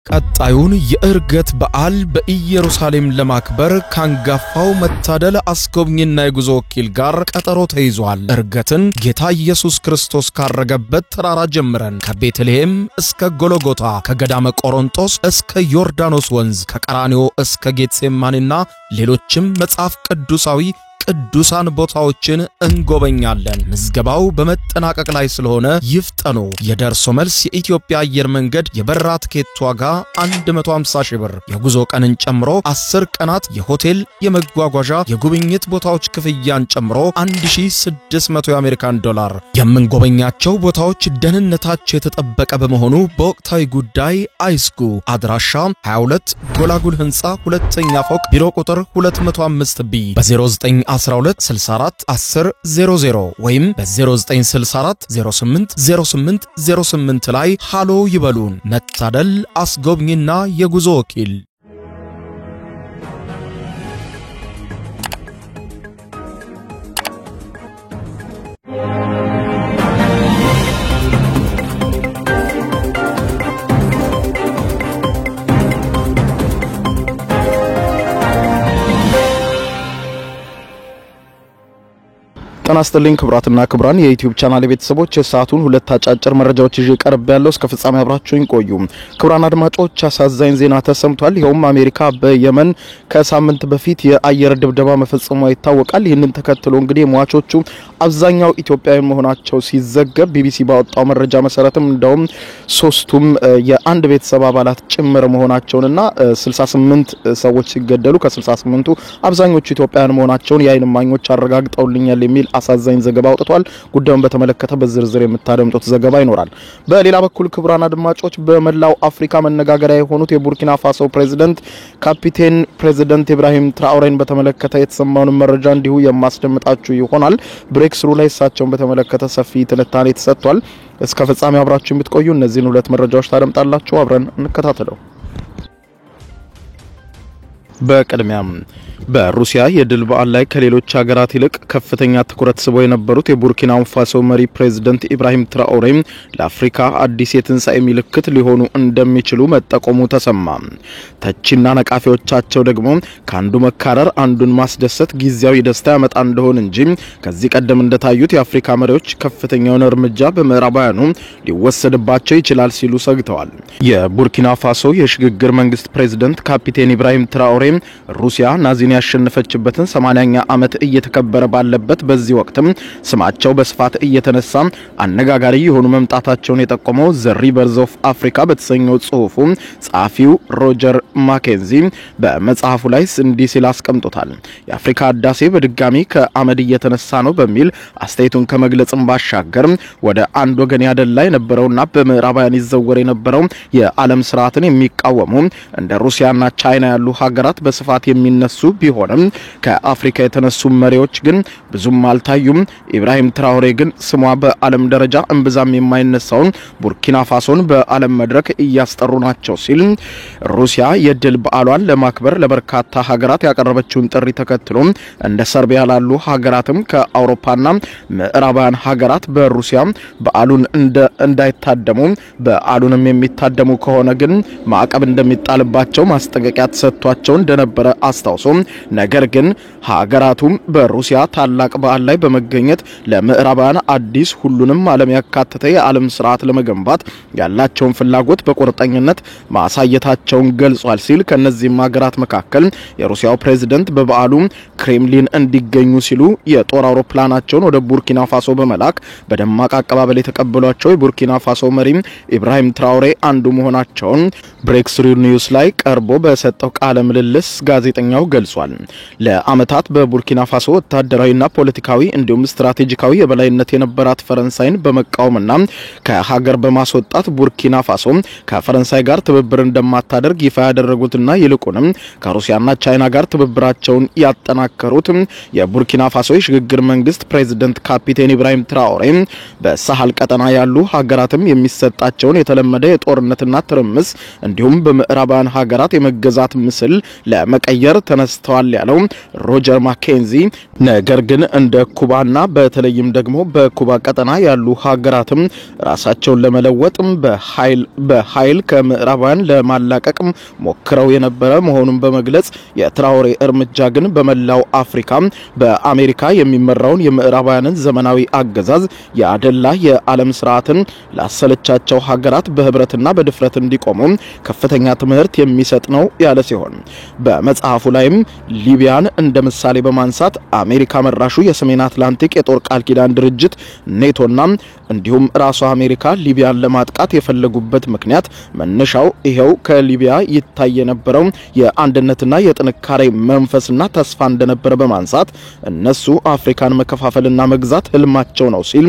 ቀጣዩን የእርገት በዓል በኢየሩሳሌም ለማክበር ካንጋፋው መታደል አስጎብኝና የጉዞ ወኪል ጋር ቀጠሮ ተይዟል። እርገትን ጌታ ኢየሱስ ክርስቶስ ካረገበት ተራራ ጀምረን ከቤተልሔም እስከ ጎልጎታ፣ ከገዳመ ቆሮንጦስ እስከ ዮርዳኖስ ወንዝ፣ ከቀራንዮ እስከ ጌትሴማኒና ሌሎችም መጽሐፍ ቅዱሳዊ ቅዱሳን ቦታዎችን እንጎበኛለን። ምዝገባው በመጠናቀቅ ላይ ስለሆነ ይፍጠኑ። የደርሶ መልስ የኢትዮጵያ አየር መንገድ የበረራ ትኬት ዋጋ 150 ሺህ ብር፣ የጉዞ ቀንን ጨምሮ 10 ቀናት የሆቴል የመጓጓዣ የጉብኝት ቦታዎች ክፍያን ጨምሮ 1600 የአሜሪካን ዶላር። የምንጎበኛቸው ቦታዎች ደህንነታቸው የተጠበቀ በመሆኑ በወቅታዊ ጉዳይ አይስጉ። አድራሻ 22 ጎላጉል ህንጻ ሁለተኛ ፎቅ ቢሮ ቁጥር 205 ቢ በ09 12 64 10 00 ወይም በ0964 08 08 08 ላይ ሃሎ ይበሉን። መታደል አስጎብኝና የጉዞ ወኪል። ተናስተልኝ ክብራትና ክብራን የዩቲዩብ ቻናል ቤተሰቦች የሰዓቱን ሁለት አጫጭር መረጃዎች ይዤ ቀርብ ያለው እስከ ፍጻሜ አብራችሁኝ ቆዩ። ክብራን አድማጮች አሳዛኝ ዜና ተሰምቷል። ይኸውም አሜሪካ በየመን ከሳምንት በፊት የአየር ድብደባ መፈጸሟ ይታወቃል። ይህንን ተከትሎ እንግዲህ ሟቾቹ አብዛኛው ኢትዮጵያዊ መሆናቸው ሲዘገብ ቢቢሲ ባወጣው መረጃ መሰረትም እንደውም ሶስቱም የአንድ ቤተሰብ አባላት ጭምር መሆናቸውንና 68 ሰዎች ሲገደሉ ከ68ቱ አብዛኞቹ ኢትዮጵያውያን መሆናቸውን የዓይን እማኞች አረጋግጠውልኛል የሚል አሳዛኝ ዘገባ አውጥቷል። ጉዳዩን በተመለከተ በዝርዝር የምታደምጡት ዘገባ ይኖራል። በሌላ በኩል ክብራን አድማጮች በመላው አፍሪካ መነጋገሪያ የሆኑት የቡርኪና ፋሶ ፕሬዝዳንት ካፒቴን ፕሬዝዳንት ኢብራሂም ትራኦሬን በተመለከተ የተሰማውን መረጃ እንዲሁ የማስደምጣችሁ ይሆናል። ብሬክስሩ ላይ እሳቸውን በተመለከተ ሰፊ ትንታኔ ተሰጥቷል። እስከ ፍጻሜ አብራችሁ የምትቆዩ እነዚህን ሁለት መረጃዎች ታደምጣላችሁ። አብረን እንከታተለው። በቅድሚያም በሩሲያ የድል በዓል ላይ ከሌሎች ሀገራት ይልቅ ከፍተኛ ትኩረት ስበው የነበሩት የቡርኪና ፋሶ መሪ ፕሬዝዳንት ኢብራሂም ትራኦሬ ለአፍሪካ አዲስ የትንሳኤ ምልክት ሊሆኑ እንደሚችሉ መጠቆሙ ተሰማ። ተቺና ነቃፊዎቻቸው ደግሞ ካንዱ መካረር አንዱን ማስደሰት ጊዜያዊ ደስታ ያመጣ እንደሆነ እንጂ ከዚህ ቀደም እንደታዩት የአፍሪካ መሪዎች ከፍተኛውን እርምጃ በምዕራባውያኑ ሊወሰድባቸው ይችላል ሲሉ ሰግተዋል። የቡርኪና ፋሶ የሽግግር መንግስት ፕሬዝዳንት ካፒቴን ኢብራሂም ትራኦሬ ሩሲያ ናዚን ያሸነፈችበትን 80ኛ ዓመት እየተከበረ ባለበት በዚህ ወቅትም ስማቸው በስፋት እየተነሳ አነጋጋሪ የሆኑ መምጣታቸውን የጠቆመው ዘ ሪቨርስ ኦፍ አፍሪካ በተሰኘው ጽሑፉ ጸሐፊው ሮጀር ማኬንዚ በመጽሐፉ ላይ እንዲህ ሲል አስቀምጦታል። የአፍሪካ አዳሴ በድጋሚ ከአመድ እየተነሳ ነው በሚል አስተያየቱን ከመግለጽም ባሻገር ወደ አንድ ወገን ያደላ የነበረውና በምዕራባውያን ይዘወር የነበረው የዓለም ስርዓትን የሚቃወሙ እንደ ሩሲያና ቻይና ያሉ ሀገራት በስፋት የሚነሱ ቢሆንም ከአፍሪካ የተነሱ መሪዎች ግን ብዙም አልታዩም። ኢብራሂም ትራኦሬ ግን ስሟ በዓለም ደረጃ እንብዛም የማይነሳው ቡርኪና ፋሶን በዓለም መድረክ እያስጠሩ ናቸው ሲል ሩሲያ የድል በዓሏን ለማክበር ለበርካታ ሀገራት ያቀረበችውን ጥሪ ተከትሎ እንደ ሰርቢያ ላሉ ሀገራትም ከአውሮፓና ምዕራባውያን ሀገራት በሩሲያ በዓሉን እንዳይታደሙ በዓሉንም የሚታደሙ ከሆነ ግን ማዕቀብ እንደሚጣልባቸው ማስጠንቀቂያ ተሰጥቷቸው እንደነበረ አስታውሶ ነገር ግን ሀገራቱም በሩሲያ ታላቅ በዓል ላይ በመገኘት ለምዕራባውያን አዲስ ሁሉንም ዓለም ያካተተ የዓለም ስርዓት ለመገንባት ያላቸውን ፍላጎት በቁርጠኝነት ማሳየታቸውን ገልጿል ሲል ከነዚህም ሀገራት መካከል የሩሲያው ፕሬዝዳንት በበዓሉ ክሬምሊን እንዲገኙ ሲሉ የጦር አውሮፕላናቸውን ወደ ቡርኪና ፋሶ በመላክ በደማቅ አቀባበል የተቀበሏቸው የቡርኪና ፋሶ መሪ ኢብራሂም ትራኦሬ አንዱ መሆናቸውን ብሬክስሩ ኒውስ ላይ ቀርቦ በሰጠው ቃለ ምልልስ ጋዜጠኛው ገልጿል። ለአመታት በቡርኪና ፋሶ ወታደራዊና ፖለቲካዊ እንዲሁም ስትራቴጂካዊ የበላይነት የነበራት ፈረንሳይን በመቃወምና ከሀገር በማስወጣት ቡርኪና ፋሶ ከፈረንሳይ ጋር ትብብር እንደማታደርግ ይፋ ያደረጉትና ይልቁንም ከሩሲያና ቻይና ጋር ትብብራቸውን ያጠናከሩት የቡርኪና ፋሶ የሽግግር መንግስት ፕሬዝዳንት ካፒቴን ኢብራሂም ትራኦሬ በሳህል ቀጠና ያሉ ሀገራትም የሚሰጣቸውን የተለመደ የጦርነትና ትርምስ እንዲሁም በምዕራባውያን ሀገራት የመገዛት ምስል ለመቀየር ተነስተዋል ያለው ሮጀር ማኬንዚ፣ ነገር ግን እንደ ኩባና በተለይም ደግሞ በኩባ ቀጠና ያሉ ሀገራትም ራሳቸውን ለመለወጥም በኃይል ከምዕራባውያን ለማላቀቅ ሞክረው የነበረ መሆኑን በመግለጽ የትራኦሬ እርምጃ ግን በመላው አፍሪካ በአሜሪካ የሚመራውን የምዕራባውያንን ዘመናዊ አገዛዝ ያደላ የዓለም ስርዓትን ላሰለቻቸው ሀገራት በህብረትና በድፍረት እንዲቆሙ ከፍተኛ ትምህርት የሚሰጥ ነው ያለ ሲሆን በመጽሐፉ ላይም ሊቢያን እንደ ምሳሌ በማንሳት አሜሪካ መራሹ የሰሜን አትላንቲክ የጦር ቃል ኪዳን ድርጅት ኔቶና እንዲሁም ራሷ አሜሪካ ሊቢያን ለማጥቃት የፈለጉበት ምክንያት መነሻው ይሄው ከሊቢያ ይታይ የነበረው የአንድነትና የጥንካሬ መንፈስና ተስፋ እንደነበረ በማንሳት እነሱ አፍሪካን መከፋፈልና መግዛት ህልማቸው ነው ሲል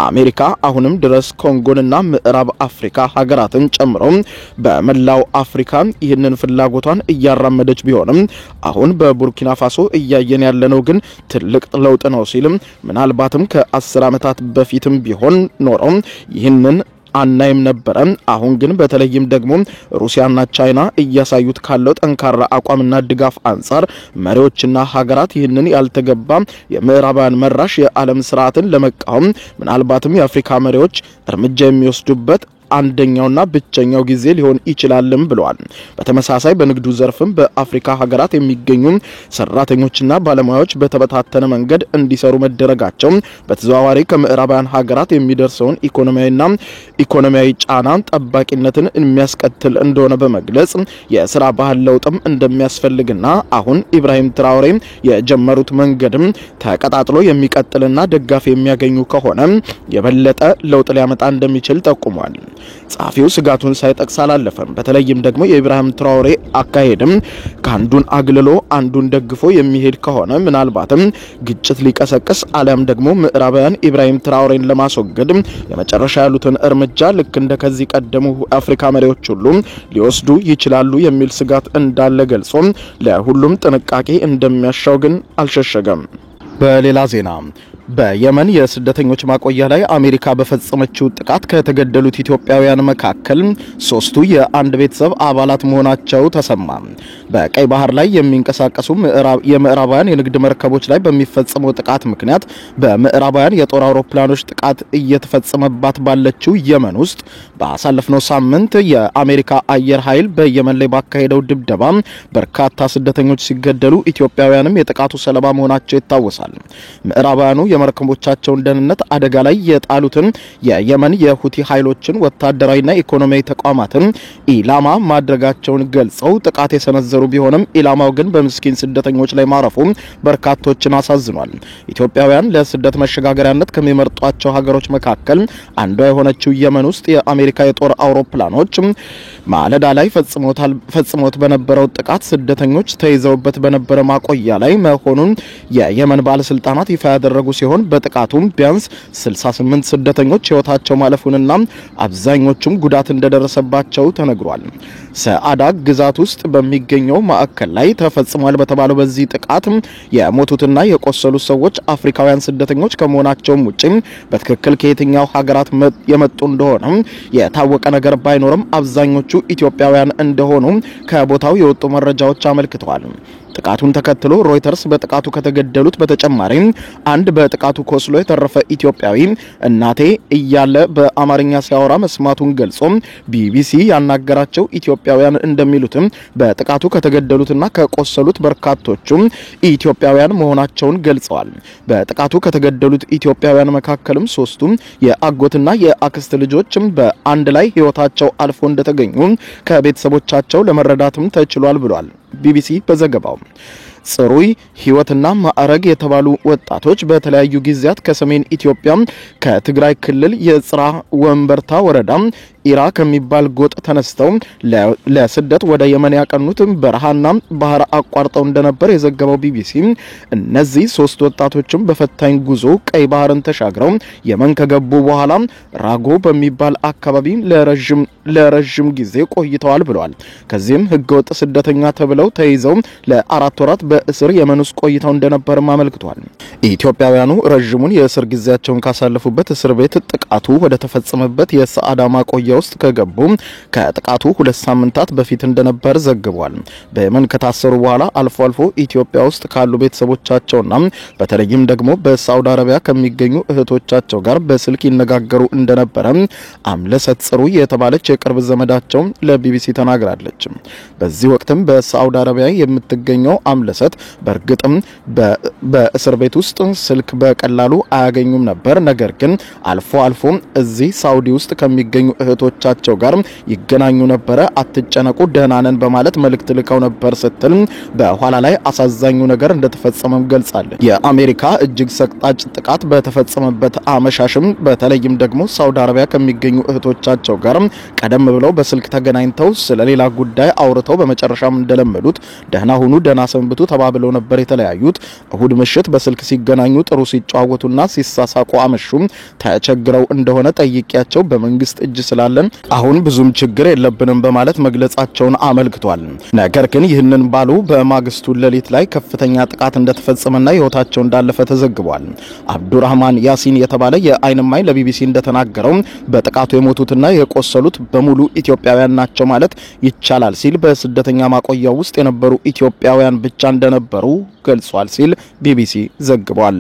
አሜሪካ አሁንም ድረስ ኮንጎንና ምዕራብ አፍሪካ ሀገራትን ጨምሮ በመላው አፍሪካ ይህንን ፍላጎቷን እያራመደች ቢሆንም አሁን በቡርኪና ፋሶ እያየን ያለነው ግን ትልቅ ለውጥ ነው ሲል ምናልባትም ከ10 ዓመታት በፊትም ቢሆን ኖሮ ይህንን አናይም ነበር። አሁን ግን በተለይም ደግሞ ሩሲያና ቻይና እያሳዩት ካለው ጠንካራ አቋምና ድጋፍ አንፃር መሪዎችና ሀገራት ይህንን ያልተገባ የምዕራባውያን መራሽ የዓለም ስርዓትን ለመቃወም ምናልባትም የአፍሪካ መሪዎች እርምጃ የሚወስዱበት አንደኛውና ብቸኛው ጊዜ ሊሆን ይችላልም ብለዋል። በተመሳሳይ በንግዱ ዘርፍም በአፍሪካ ሀገራት የሚገኙ ሰራተኞችና ባለሙያዎች በተበታተነ መንገድ እንዲሰሩ መደረጋቸው በተዘዋዋሪ ከምዕራባውያን ሀገራት የሚደርሰውን ኢኮኖሚያዊ ጫና ጠባቂነትን የሚያስከትል እንደሆነ በመግለጽ የሥራ ባህል ለውጥም እንደሚያስፈልግና አሁን ኢብራሂም ትራኦሬ የጀመሩት መንገድም ተቀጣጥሎ የሚቀጥልና ደጋፊ የሚያገኙ ከሆነ የበለጠ ለውጥ ሊያመጣ እንደሚችል ጠቁሟል። ጻፊው ስጋቱን ሳይጠቅስ አላለፈም። በተለይም ደግሞ የኢብራሂም ትራኦሬ አካሄድም ካንዱን አግልሎ አንዱን ደግፎ የሚሄድ ከሆነ ምናልባትም ግጭት ሊቀሰቅስ አለም ደግሞ ምዕራባውያን ኢብራሂም ትራኦሬን ለማስወገድ የመጨረሻ ያሉትን እርምጃ ልክ እንደ ከዚህ ቀደሙ አፍሪካ መሪዎች ሁሉ ሊወስዱ ይችላሉ የሚል ስጋት እንዳለ ገልጾ ለሁሉም ጥንቃቄ እንደሚያሻው ግን አልሸሸገም። በሌላ ዜና በየመን የስደተኞች ማቆያ ላይ አሜሪካ በፈጸመችው ጥቃት ከተገደሉት ኢትዮጵያውያን መካከል 3ቱ የአንድ ቤተሰብ አባላት መሆናቸው ተሰማ። በቀይ ባህር ላይ የሚንቀሳቀሱ የምዕራባውያን የንግድ መርከቦች ላይ በሚፈጸመው ጥቃት ምክንያት በምዕራባውያን የጦር አውሮፕላኖች ጥቃት እየተፈጸመባት ባለችው የመን ውስጥ በአሳለፍነው ሳምንት የአሜሪካ አየር ኃይል በየመን ላይ ባካሄደው ድብደባ በርካታ ስደተኞች ሲገደሉ ኢትዮጵያውያንም የጥቃቱ ሰለባ መሆናቸው ይታወሳል። ምዕራባውያኑ የመርከቦቻቸውን ደህንነት አደጋ ላይ የጣሉትን የየመን የሁቲ ኃይሎችን ወታደራዊና ኢኮኖሚያዊ ተቋማትን ኢላማ ማድረጋቸውን ገልጸው ጥቃት የሰነዘሩ ቢሆንም ኢላማው ግን በምስኪን ስደተኞች ላይ ማረፉ በርካቶችን አሳዝኗል። ኢትዮጵያውያን ለስደት መሸጋገሪያነት ከሚመርጧቸው ሀገሮች መካከል አንዷ የሆነችው የመን ውስጥ የአሜሪካ የጦር አውሮፕላኖች ማለዳ ላይ ፈጽሞት በነበረው ጥቃት ስደተኞች ተይዘውበት በነበረ ማቆያ ላይ መሆኑን የየመን ባለስልጣናት ይፋ ያደረጉ ሲሆን በጥቃቱም ቢያንስ 68 ስደተኞች ህይወታቸው ማለፉንና አብዛኞቹም ጉዳት እንደደረሰባቸው ተነግሯል። ሰዓዳ ግዛት ውስጥ በሚገኘው ማዕከል ላይ ተፈጽሟል በተባለው በዚህ ጥቃት የሞቱትና የቆሰሉት ሰዎች አፍሪካውያን ስደተኞች ከመሆናቸው ውጪ በትክክል ከየትኛው ሀገራት የመጡ እንደሆነ የታወቀ ነገር ባይኖርም አብዛኞቹ ኢትዮጵያውያን እንደሆኑ ከቦታው የወጡ መረጃዎች አመልክተዋል። ጥቃቱን ተከትሎ ሮይተርስ በጥቃቱ ከተገደሉት በተጨማሪ አንድ በጥቃቱ ቆስሎ የተረፈ ኢትዮጵያዊ እናቴ እያለ በአማርኛ ሲያወራ መስማቱን ገልጾ ቢቢሲ ያናገራቸው ኢትዮጵያውያን እንደሚሉትም በጥቃቱ ከተገደሉትና ከቆሰሉት በርካቶቹ ኢትዮጵያውያን መሆናቸውን ገልጸዋል። በጥቃቱ ከተገደሉት ኢትዮጵያውያን መካከልም 3ቱ የአጎትና የአክስት ልጆችም በአንድ ላይ ህይወታቸው አልፎ እንደተገኙ ከቤተሰቦቻቸው ለመረዳትም ተችሏል ብሏል ቢቢሲ በዘገባው። ጽሩይ ህይወትና ማዕረግ የተባሉ ወጣቶች በተለያዩ ጊዜያት ከሰሜን ኢትዮጵያ ከትግራይ ክልል የጽራ ወንበርታ ወረዳ ኢራ ከሚባል ጎጥ ተነስተው ለስደት ወደ የመን ያቀኑት በረሃና ባህር አቋርጠው እንደነበር የዘገበው ቢቢሲ እነዚህ 3 ወጣቶችም በፈታኝ ጉዞ ቀይ ባህርን ተሻግረው የመን ከገቡ በኋላ ራጎ በሚባል አካባቢ ለረጅም ጊዜ ቆይተዋል ብለዋል። ከዚህም ህገወጥ ስደተኛ ተብለው ተይዘው ለ4 ወራት በእስር የመን ውስጥ ቆይተው እንደነበር አመልክቷል። ኢትዮጵያውያኑ ረጅሙን የእስር ጊዜያቸውን ካሳለፉበት እስር ቤት ጥቃቱ ወደ ተፈጸመበት የሰዓዳ ማቆያ ማቆያ ውስጥ ከገቡ ከጥቃቱ 2 ሳምንታት በፊት እንደነበር ዘግቧል። በየመን ከታሰሩ በኋላ አልፎ አልፎ ኢትዮጵያ ውስጥ ካሉ ቤተሰቦቻቸውና በተለይም ደግሞ በሳውዲ አረቢያ ከሚገኙ እህቶቻቸው ጋር በስልክ ይነጋገሩ እንደነበረ አምለሰት ጽሩ የተባለች የቅርብ ዘመዳቸው ለቢቢሲ ተናግራለች። በዚህ ወቅትም በሳውዲ አረቢያ የምትገኘው አምለሰት በእርግጥም በእስር ቤት ውስጥ ስልክ በቀላሉ አያገኙም ነበር። ነገር ግን አልፎ አልፎ እዚህ ሳውዲ ውስጥ ከሚገኙ እህቶቻቸው ጋር ይገናኙ ነበር። አትጨነቁ ደህና ነን በማለት መልእክት ልከው ነበር ስትል በኋላ ላይ አሳዛኙ ነገር እንደተፈጸመም ገልጻለች። የአሜሪካ እጅግ ሰቅጣጭ ጥቃት በተፈጸመበት አመሻሽም በተለይም ደግሞ ሳውዲ አረቢያ ከሚገኙ እህቶቻቸው ጋር ቀደም ብለው በስልክ ተገናኝተው ስለሌላ ጉዳይ አውርተው በመጨረሻም እንደለመዱት ደህና ሁኑ ደህና ሰንብቱ ተባብለው ነበር የተለያዩት። እሁድ ምሽት በስልክ ሲገናኙ ጥሩ ሲጫወቱና ሲሳሳቁ አመሹም። ተቸግረው እንደሆነ ጠይቂያቸው በመንግስት እጅ ስላለን አሁን ብዙም ችግር የለብንም በማለት መግለጻቸውን አመልክቷል። ነገር ግን ይህንን ባሉ በማግስቱ ሌሊት ላይ ከፍተኛ ጥቃት እንደተፈጸመና ህይወታቸው እንዳለፈ ተዘግቧል። አብዱራህማን ያሲን የተባለ የአይን እማኝ ለቢቢሲ እንደተናገረው በጥቃቱ የሞቱትና የቆሰሉት በሙሉ ኢትዮጵያውያን ናቸው ማለት ይቻላል ሲል በስደተኛ ማቆያ ውስጥ የነበሩ ኢትዮጵያውያን ብቻ እንደነበሩ ገልጿል ሲል ቢቢሲ ዘግቧል።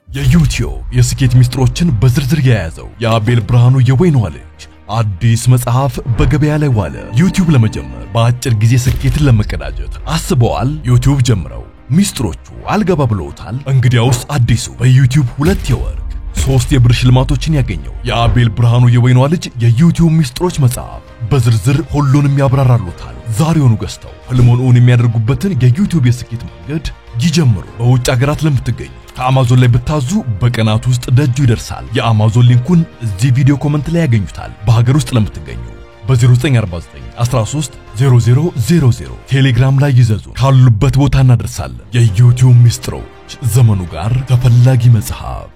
የዩቲዩብ የስኬት ሚስጥሮችን በዝርዝር የያዘው የአቤል ብርሃኑ የወይኗ ልጅ አዲስ መጽሐፍ በገበያ ላይ ዋለ። ዩቲዩብ ለመጀመር በአጭር ጊዜ ስኬትን ለመቀዳጀት አስበዋል? ዩቲዩብ ጀምረው ሚስጥሮቹ አልገባ ብለውታል? እንግዲያውስ አዲሱ በዩቲዩብ 2 የወርቅ 3 የብር ሽልማቶችን ያገኘው የአቤል ብርሃኑ የወይኗ ልጅ የዩቲዩብ ሚስጥሮች መጽሐፍ በዝርዝር ሁሉንም ያብራራሉታል። ዛሬውኑ ገዝተው ህልሞን የሚያደርጉበትን የዩቲዩብ የስኬት መንገድ ይጀምሩ። በውጭ ሀገራት ለምትገኙ ከአማዞን ላይ ብታዙ በቀናት ውስጥ ደጁ ይደርሳል። የአማዞን ሊንኩን እዚህ ቪዲዮ ኮሜንት ላይ ያገኙታል። በሀገር ውስጥ ለምትገኙ በ0949 13 0000 ቴሌግራም ላይ ይዘዙ። ካሉበት ቦታ እናደርሳለን። የዩቲዩብ ሚስጥሮች ዘመኑ ጋር ተፈላጊ መጽሐፍ